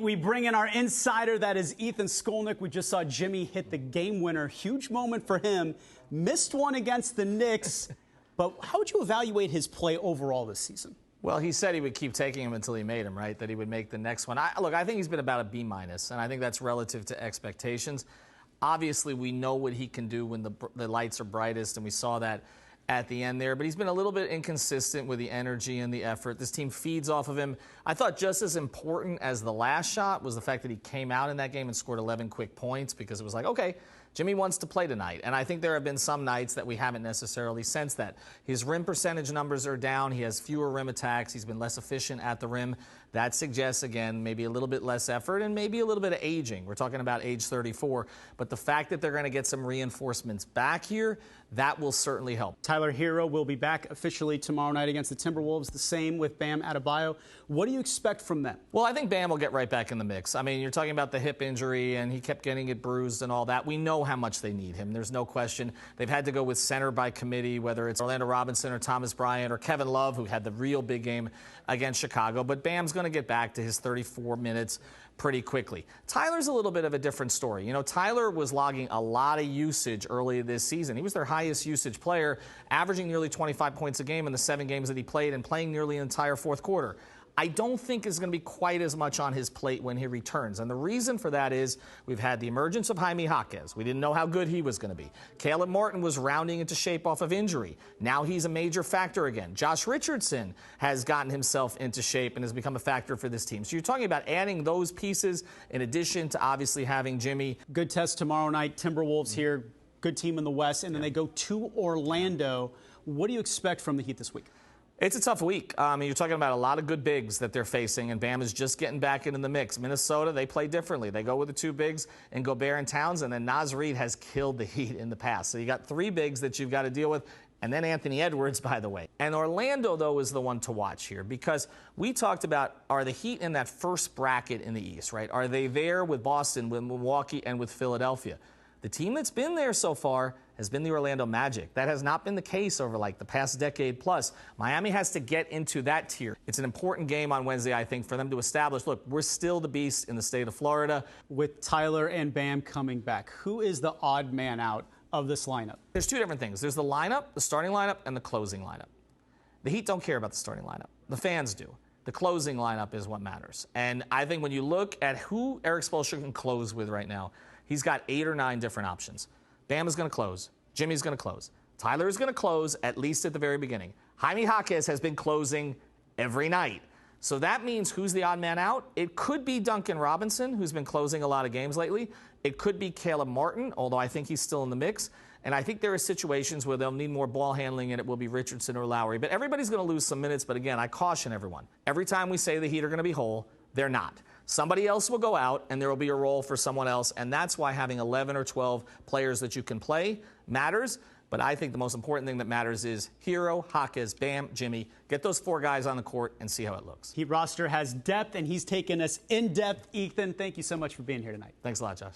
We bring in our insider, that is Ethan Skolnick. We just saw Jimmy hit the game winner. Huge moment for him. Missed one against the Knicks. But how would you evaluate his play overall this season? Well, he said he would keep taking him until he made him, right? That he would make the next one. Look, I think he's been about a B-, and I think that's relative to expectations. Obviously, we know what he can do when the lights are brightest, and we saw that at the end there. But he's been a little bit inconsistent with the energy and the effort. This team feeds off of him. I thought just as important as the last shot was the fact that he came out in that game and scored 11 quick points, because it was like, okay, Jimmy wants to play tonight. And I think there have been some nights that we haven't necessarily sensed that. His rim percentage numbers are down. He has fewer rim attacks. He's been less efficient at the rim. That suggests, again, maybe a little bit less effort and maybe a little bit of aging. We're talking about age 34. But the fact that they're going to get some reinforcements back here, that will certainly help. Tyler Hero will be back officially tomorrow night against the Timberwolves. The same with Bam Adebayo. What do you expect from them? Well, I think Bam will get right back in the mix. I mean, you're talking about the hip injury, and he kept getting it bruised and all that. We know how much they need him. There's no question. They've had to go with center by committee, whether it's Orlando Robinson or Thomas Bryant or Kevin Love, who had the real big game against Chicago. But Bam's going to get back to his 34 minutes pretty quickly. Tyler's a little bit of a different story. You know, Tyler was logging a lot of usage early this season. He was their highest usage player, averaging nearly 25 points a game in the 7 games that he played and playing nearly an entire fourth quarter. I don't think is going to be quite as much on his plate when he returns. And the reason for that is we've had the emergence of Jaime Jaquez. We didn't know how good he was going to be. Caleb Martin was rounding into shape off of injury. Now he's a major factor again. Josh Richardson has gotten himself into shape and has become a factor for this team. So you're talking about adding those pieces in addition to obviously having Jimmy. Good test tomorrow night. Timberwolves here. Good team in the West. And then they go to Orlando. What do you expect from the Heat this week? It's a tough week. You're talking about a lot of good bigs that they're facing, and Bam is just getting back into the mix. Minnesota, they play differently. They go with the 2 bigs and Gobert and Towns, and then Naz Reid has killed the Heat in the past. So you got 3 bigs that you've got to deal with, and then Anthony Edwards, by the way. And Orlando, though, is the one to watch here, because we talked about, are the Heat in that first bracket in the East, right? Are they there with Boston, with Milwaukee, and with Philadelphia? The team that's been there so far has been the Orlando Magic. That has not been the case over like the past decade plus. Miami has to get into that tier. It's an important game on Wednesday, I think, for them to establish, look, we're still the beast in the state of Florida. With Tyler and Bam coming back, who is the odd man out of this lineup? There's 2 different things. There's the lineup, the starting lineup, and the closing lineup. The Heat don't care about the starting lineup. The fans do. The closing lineup is what matters. And I think when you look at who Erik Spoelstra can close with right now, he's got 8 or 9 different options. Bam is going to close. Jimmy's going to close. Tyler is going to close, at least at the very beginning. Jaime Jaquez has been closing every night. So that means who's the odd man out? It could be Duncan Robinson, who's been closing a lot of games lately. It could be Caleb Martin, although I think he's still in the mix. And I think there are situations where they'll need more ball handling, and it will be Richardson or Lowry. But everybody's going to lose some minutes. But again, I caution everyone. Every time we say the Heat are going to be whole, they're not. Somebody else will go out, and there will be a role for someone else, and that's why having 11 or 12 players that you can play matters. But I think the most important thing that matters is Hero, Jaquez, Bam, Jimmy. Get those 4 guys on the court and see how it looks. Heat roster has depth, and he's taken us in depth. Ethan, thank you so much for being here tonight. Thanks a lot, Josh.